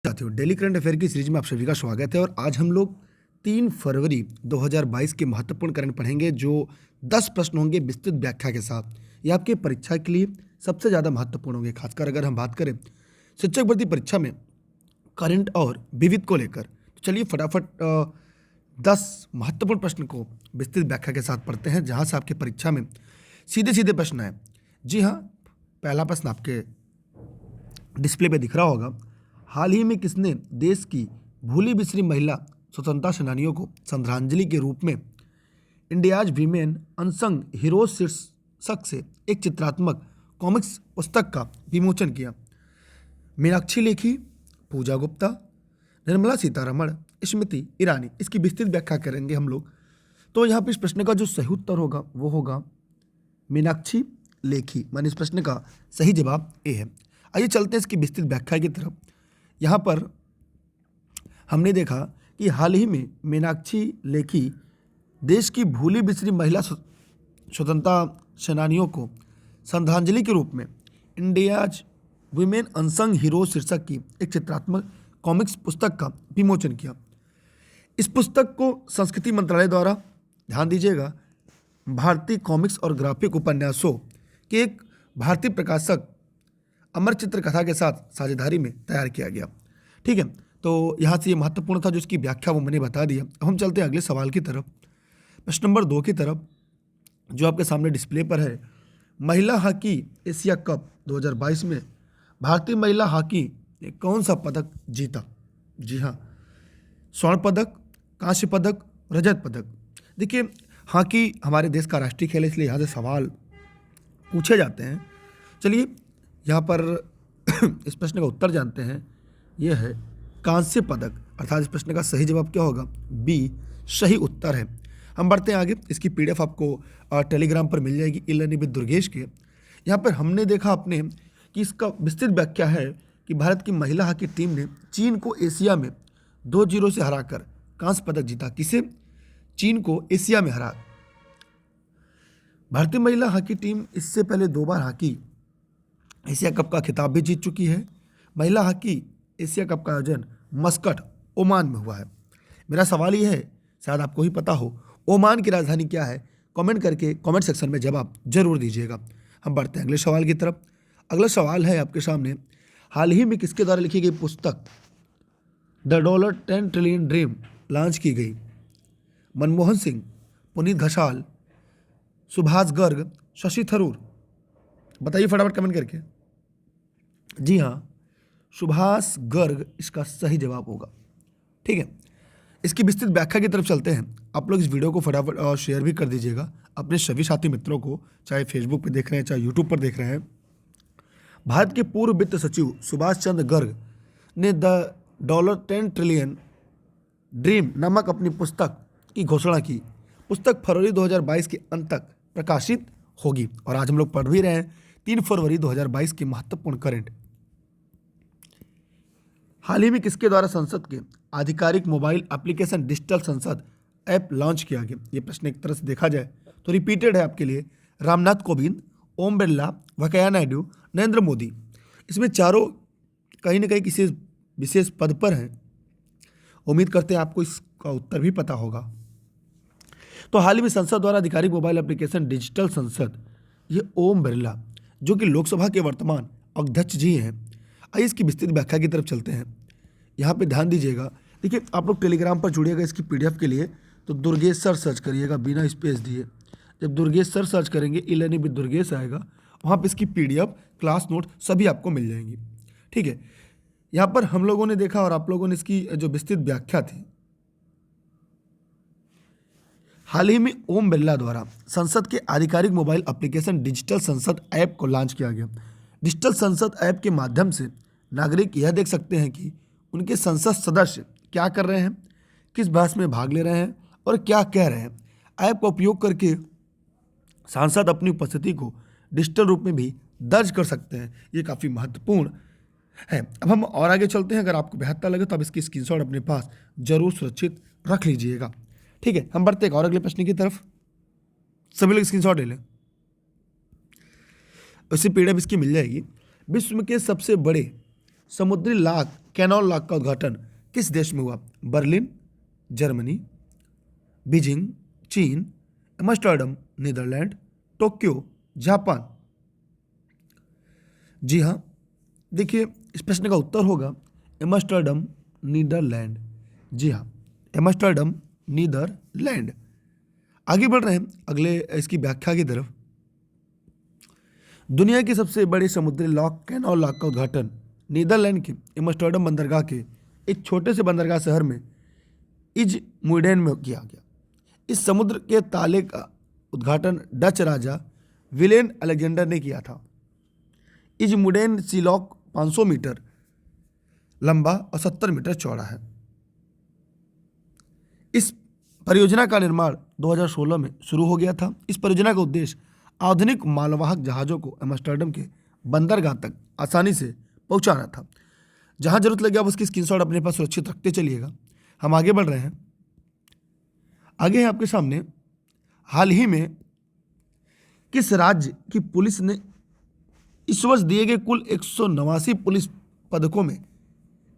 साथियों, daily current affair की series में आप सभी का स्वागत है। और आज हम लोग 3 फरवरी 2022 के महत्वपूर्ण करंट पढ़ेंगे, जो 10 प्रश्न होंगे विस्तृत व्याख्या के साथ। ये आपकी परीक्षा के लिए सबसे ज़्यादा महत्वपूर्ण होंगे, खासकर अगर हम बात करें शिक्षक भर्ती परीक्षा में करंट और विविध को लेकर। तो चलिए फटाफट 10 महत्वपूर्ण प्रश्न को विस्तृत व्याख्या के साथ पढ़ते हैं, जहाँ से आपकी परीक्षा में सीधे सीधे प्रश्न आए। जी हाँ, पहला प्रश्न आपके डिस्प्ले पे दिख रहा होगा। हाल ही में किसने देश की भूली बिसरी महिला स्वतंत्रता सेनानियों को श्रद्धांजलि के रूप में इंडियाज वीमेन अनसंग हीरोज शीर्षक से एक चित्रात्मक कॉमिक्स पुस्तक का विमोचन किया? मीनाक्षी लेखी, पूजा गुप्ता, निर्मला सीतारमण, स्मृति ईरानी। इसकी विस्तृत व्याख्या करेंगे हम लोग। तो यहाँ पे इस प्रश्न का जो सही उत्तर होगा वो होगा मीनाक्षी लेखी, माने इस प्रश्न का सही जवाब ए है। आइए चलते हैं इसकी विस्तृत व्याख्या की तरफ। यहाँ पर हमने देखा कि हाल ही में मीनाक्षी लेखी देश की भूली बिसरी महिला स्वतंत्रता सेनानियों को श्रद्धांजलि के रूप में इंडियाज वीमेन अनसंग हीरोज शीर्षक की एक चित्रात्मक कॉमिक्स पुस्तक का विमोचन किया। इस पुस्तक को संस्कृति मंत्रालय द्वारा, ध्यान दीजिएगा, भारतीय कॉमिक्स और ग्राफिक उपन्यासों के एक भारतीय प्रकाशक अमर चित्र कथा के साथ साझेदारी में तैयार किया गया। ठीक है, तो यहाँ से ये महत्वपूर्ण था जो इसकी व्याख्या वो मैंने बता दिया। अब हम चलते हैं अगले सवाल की तरफ, प्रश्न नंबर 2 की तरफ, जो आपके सामने डिस्प्ले पर है। महिला हॉकी एशिया कप 2022 में भारतीय महिला हॉकी ने कौन सा पदक जीता? जी हाँ, स्वर्ण पदक, कांस्य पदक, रजत पदक। देखिए, हॉकी हमारे देश का राष्ट्रीय खेल है, इसलिए यहाँ से सवाल पूछे जाते हैं। चलिए यहाँ पर इस प्रश्न का उत्तर जानते हैं। यह है कांस्य पदक, अर्थात इस प्रश्न का सही जवाब क्या होगा? बी सही उत्तर है। हम बढ़ते हैं आगे। इसकी पीडीएफ आपको टेलीग्राम पर मिल जाएगी, ई लर्निंग विद दुर्गेश के। यहाँ पर हमने देखा आपने कि इसका विस्तृत व्याख्या है कि भारत की महिला हॉकी टीम ने चीन को एशिया में 2-0 से हराकर कांस्य पदक जीता। किसे? चीन को एशिया में हरा। भारतीय महिला हॉकी टीम इससे पहले 2 बार हॉकी एशिया कप का खिताब भी जीत चुकी है। महिला हॉकी एशिया कप का आयोजन मस्कट, ओमान में हुआ है। मेरा सवाल यह है, शायद आपको ही पता हो, ओमान की राजधानी क्या है? कमेंट करके कमेंट सेक्शन में जवाब जरूर दीजिएगा। हम बढ़ते हैं अगले सवाल की तरफ। अगला सवाल है आपके सामने। हाल ही में किसके द्वारा लिखी गई पुस्तक द $10 ट्रिलियन ड्रीम लॉन्च की गई? मनमोहन सिंह, पुनीत घसाल, सुभाष गर्ग, शशि थरूर। बताइए फटाफट कमेंट करके। जी हाँ, सुभाष गर्ग इसका सही जवाब होगा। ठीक है, इसकी विस्तृत व्याख्या की तरफ चलते हैं। आप लोग इस वीडियो को फटाफट शेयर भी कर दीजिएगा अपने सभी साथी मित्रों को, चाहे फेसबुक पर देख रहे हैं चाहे यूट्यूब पर देख रहे हैं। भारत के पूर्व वित्त सचिव सुभाष चंद्र गर्ग ने द $10 ट्रिलियन ड्रीम नामक अपनी पुस्तक की घोषणा की। पुस्तक फरवरी 2022 के अंत तक प्रकाशित होगी। और आज हम लोग पढ़ भी रहे हैं 3 फरवरी 2022 की महत्वपूर्ण करंट। हाल ही में किसके द्वारा संसद के आधिकारिक मोबाइल एप्लीकेशन डिजिटल संसद ऐप लॉन्च किया गया? ये प्रश्न एक तरह से देखा जाए तो रिपीटेड है आपके लिए। रामनाथ कोविंद, ओम बिरला, वेंकैया नायडू, नरेंद्र मोदी। इसमें चारों कहीं ना कहीं किसी विशेष पद पर हैं। उम्मीद करते हैं आपको इसका उत्तर भी पता होगा। तो हाल ही में संसद द्वारा आधिकारिक मोबाइल एप्लीकेशन डिजिटल संसद, ये ओम बिरला जो कि लोकसभा के वर्तमान अध्यक्ष जी हैं। आइए इसकी विस्तृत व्याख्या की तरफ चलते हैं। यहाँ पे ध्यान दीजिएगा। देखिए, आप लोग टेलीग्राम पर जुड़िएगा इसकी पीडीएफ के लिए, तो दुर्गेश सर सर्च करिएगा बिना स्पेस दिए। जब दुर्गेश सर सर्च करेंगे, ई लर्निंग विद दुर्गेश आएगा, वहाँ पर इसकी पीडीएफ, क्लास नोट सभी आपको मिल जाएंगी। ठीक है, यहाँ पर हम लोगों ने देखा और आप लोगों ने इसकी जो विस्तृत व्याख्या थी। हाल ही में ओम बिरला द्वारा संसद के आधिकारिक मोबाइल एप्लीकेशन डिजिटल संसद ऐप को लॉन्च किया गया। डिजिटल संसद ऐप के माध्यम से नागरिक यह देख सकते हैं कि उनके संसद सदस्य क्या कर रहे हैं, किस बहस में भाग ले रहे हैं और क्या कह रहे हैं। ऐप का उपयोग करके सांसद अपनी उपस्थिति को डिजिटल रूप में भी दर्ज कर सकते हैं। ये काफ़ी महत्वपूर्ण है। अब हम और आगे चलते हैं। अगर आपको बेहतर लगे तो आप इसकी स्क्रीनशॉट अपने पास जरूर सुरक्षित रख लीजिएगा। ठीक है, हम बढ़ते हैं और अगले प्रश्न की तरफ। सभी लोग स्क्रीनशॉट ले लें, उससे पीडीएफ इसकी मिल जाएगी। विश्व के सबसे बड़े समुद्री लाख कैनॉल लॉक का उद्घाटन किस देश में हुआ? बर्लिन, जर्मनी, बीजिंग, चीन, एम्स्टर्डम, नीदरलैंड, टोक्यो, जापान। जी हाँ, देखिए इस प्रश्न का उत्तर होगा एम्स्टर्डम, नीदरलैंड। जी हाँ, एम्स्टर्डम, नीदरलैंड। आगे बढ़ रहे हैं अगले इसकी व्याख्या की तरफ। दुनिया की सबसे बड़े समुद्री लॉक कैनॉल लॉक का उद्घाटन नीदरलैंड के एम्स्टर्डम बंदरगाह के एक छोटे से बंदरगाह शहर में इज मुइडेन में किया गया। इस समुद्र के ताले का उद्घाटन डच राजा विलेन अलेक्जेंडर ने किया था। इज मुइडेन सी लॉक 500 मीटर लंबा और 70 मीटर चौड़ा है। इस परियोजना का निर्माण 2016 में शुरू हो गया था। इस परियोजना का उद्देश्य आधुनिक मालवाहक जहाज़ों को एम्स्टर्डम के बंदरगाह तक आसानी से पहुंचाना था। जहां जरूरत लगे आप उसकी स्क्रीनशॉट अपने पास सुरक्षित रखते चलिएगा। हम आगे बढ़ रहे हैं। आगे है आपके सामने, हाल ही में किस राज्य की पुलिस ने इस वर्ष दिए गए कुल 189 पुलिस पदकों में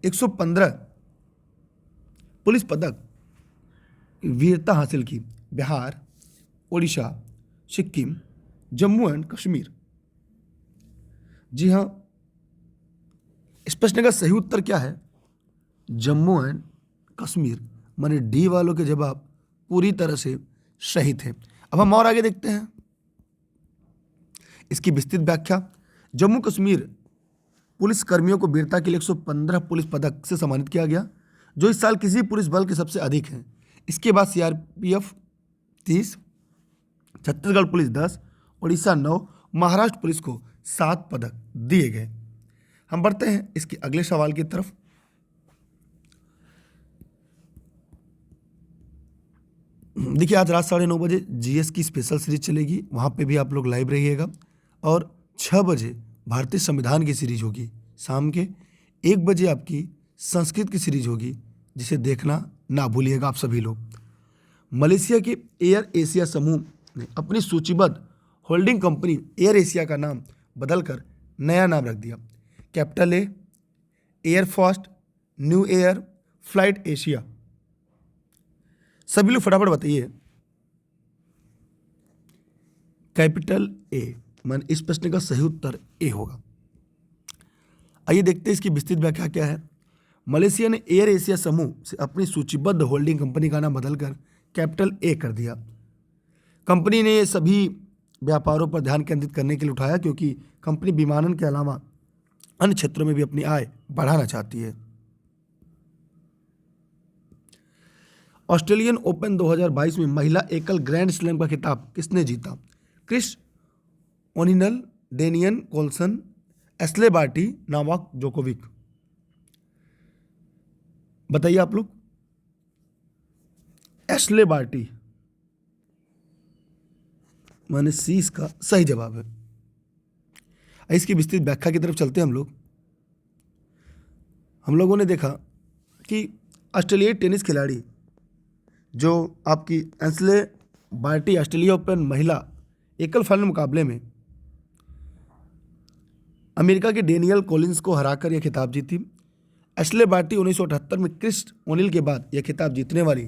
115 पुलिस पदक वीरता हासिल की? बिहार, ओडिशा, सिक्किम, जम्मू एंड कश्मीर। जी हाँ, इस प्रश्न का सही उत्तर क्या है? जम्मू एंड कश्मीर। माने डी वालों के जवाब पूरी तरह से सही थे। अब हम और आगे देखते हैं इसकी विस्तृत व्याख्या। जम्मू कश्मीर पुलिस कर्मियों को वीरता के लिए 115 पुलिस पदक से सम्मानित किया गया, जो इस साल किसी पुलिस बल के सबसे अधिक हैं। इसके बाद CRPF 30, Chhattisgarh police 10, Orissa 9, Maharashtra police को 7 पदक दिए गए। हम बढ़ते हैं इसके अगले सवाल की तरफ। देखिए आज रात 9:30 बजे जीएस की स्पेशल सीरीज चलेगी, वहाँ पे भी आप लोग लाइव रहिएगा। और 6 बजे भारतीय संविधान की सीरीज होगी। शाम के 1 बजे आपकी संस्कृत की सीरीज होगी, जिसे देखना ना भूलिएगा आप सभी लोग। मलेशिया के एयर एशिया समूह ने अपनी सूचीबद्ध होल्डिंग कंपनी एयर एशिया का नाम बदलकर नया नाम रख दिया। Capital A, air fast, new air, flight Asia. सभी लोग फटाफट बताइए। कैपिटल ए, मान इस प्रश्न का सही उत्तर ए होगा। आइए देखते हैं इसकी विस्तृत व्याख्या क्या है। मलेशिया ने एयर एशिया समूह से अपनी सूचीबद्ध होल्डिंग कंपनी का नाम बदलकर कैपिटल ए कर दिया। कंपनी ने ये सभी व्यापारों पर ध्यान केंद्रित करने के लिए उठाया, क्योंकि कंपनी विमानन के अलावा अन्य क्षेत्रों में भी अपनी आय बढ़ाना चाहती है। ऑस्ट्रेलियन ओपन 2022 में महिला एकल ग्रैंड स्लैम का खिताब किसने जीता? Chris O'Neil, Danielle Collins, Ashleigh Barty, Novak Djokovic. बताइए आप लोग। एस्ले बार्टी माने सी इसका सही जवाब है। इसकी विस्तृत व्याख्या की तरफ चलते हैं हम लोगों ने देखा कि ऑस्ट्रेलियाई टेनिस खिलाड़ी जो आपकी एस्ले बार्टी ऑस्ट्रेलिया ओपन महिला एकल फाइनल मुकाबले में अमेरिका के डेनियल कॉलिंस को हराकर यह खिताब जीती। एस्ले बार्टी 1978 में क्रिस ओनिल के बाद यह खिताब जीतने वाली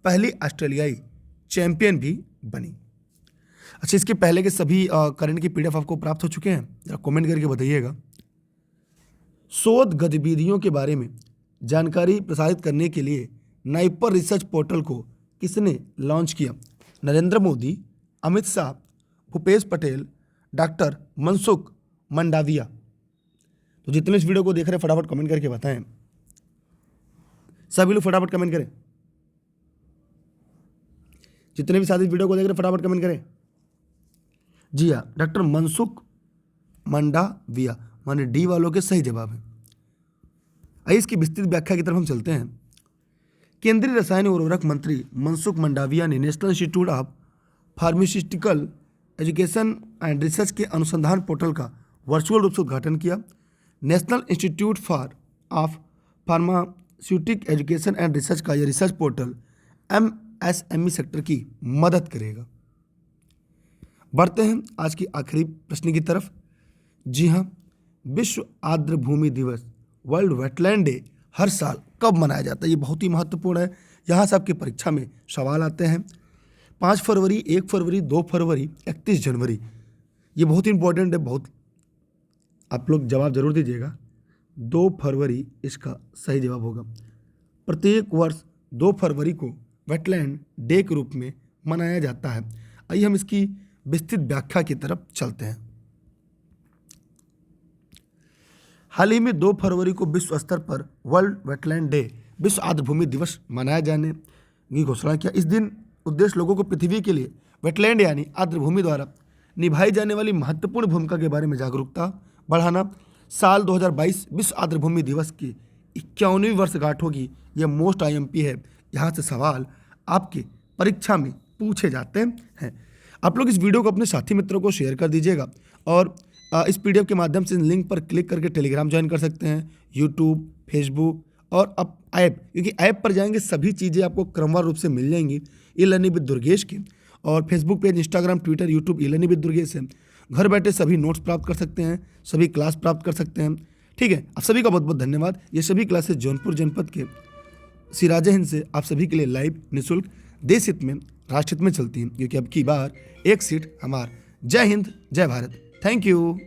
पहली ऑस्ट्रेलियाई चैंपियन भी बनी। अच्छा, इसके पहले के सभी करंट की पीडीएफ आपको प्राप्त हो चुके हैं? जरा कमेंट करके बताइएगा। शोध गतिविधियों के बारे में जानकारी प्रसारित करने के लिए नाइपर रिसर्च पोर्टल को किसने लॉन्च किया? नरेंद्र मोदी, अमित शाह, भूपेश पटेल, डॉक्टर मनसुख मंडाविया। तो जितने इस वीडियो को देख रहे हैं फटाफट कमेंट करके बताएं। सभी लोग फटाफट कमेंट करें। जितने भी साथी इस वीडियो को देख रहे हैं फटाफट कमेंट करें। जी हाँ, डॉक्टर मनसुख मंडाविया माने डी वालों के सही जवाब है। आइए इसकी विस्तृत व्याख्या की तरफ हम चलते हैं। केंद्रीय रसायन और उर्वरक मंत्री मनसुख मंडाविया ने national institute of pharmaceutical education and research के अनुसंधान पोर्टल का वर्चुअल रूप से उद्घाटन किया। National institute of pharmaceutic education and research का यह रिसर्च पोर्टल एमएसएमई सेक्टर की मदद करेगा। बढ़ते हैं आज की आखिरी प्रश्न की तरफ। जी हाँ, विश्व आर्द्र भूमि दिवस वर्ल्ड वेटलैंड डे हर साल कब मनाया जाता है? ये बहुत ही महत्वपूर्ण है। यहाँ से आपकी परीक्षा में सवाल आते हैं। 5 फरवरी, 1 फरवरी, 2 फरवरी, 31 जनवरी। ये बहुत इंपॉर्टेंट है, बहुत आप लोग जवाब जरूर दीजिएगा। 2 फरवरी इसका सही जवाब होगा। प्रत्येक वर्ष 2 फरवरी को वेटलैंड डे के रूप में मनाया जाता है। आइए हम इसकी विस्तृत व्याख्या की तरफ चलते हैं। हाल ही में 2 फरवरी को विश्व स्तर पर वर्ल्ड वेटलैंड डे, विश्व आर्द्रभूमि दिवस मनाया जाने की घोषणा किया। इस दिन उद्देश्य लोगों को पृथ्वी के लिए वेटलैंड यानी आर्द्रभूमि द्वारा निभाई जाने वाली महत्वपूर्ण भूमिका के बारे में जागरूकता बढ़ाना। साल 2022 विश्व आर्द्रभूमि दिवस की 51वीं वर्षगांठ होगी। यह मोस्ट IMP है। यहाँ से सवाल आपके परीक्षा में पूछे जाते हैं। आप लोग इस वीडियो को अपने साथी मित्रों को शेयर कर दीजिएगा और इस PDF के माध्यम से लिंक पर क्लिक करके टेलीग्राम ज्वाइन कर सकते हैं, यूट्यूब, फेसबुक और अब ऐप, क्योंकि ऐप पर जाएंगे सभी चीज़ें आपको क्रमवार रूप से मिल जाएंगी ई-लर्निंग विद दुर्गेश की। और Facebook page, Instagram, Twitter, YouTube e-learning with Durgesh है। घर बैठे सभी नोट्स प्राप्त कर सकते हैं, सभी क्लास प्राप्त कर सकते हैं। ठीक है, आप सभी का बहुत बहुत धन्यवाद। ये सभी क्लासेस जौनपुर जनपद के सिराजे हिंद से आप सभी के लिए लाइव निःशुल्क देश हित में, राष्ट्र हित में चलती हैं, क्योंकि अब की बार एक सीट हमार। जय हिंद, जय भारत। Thank you.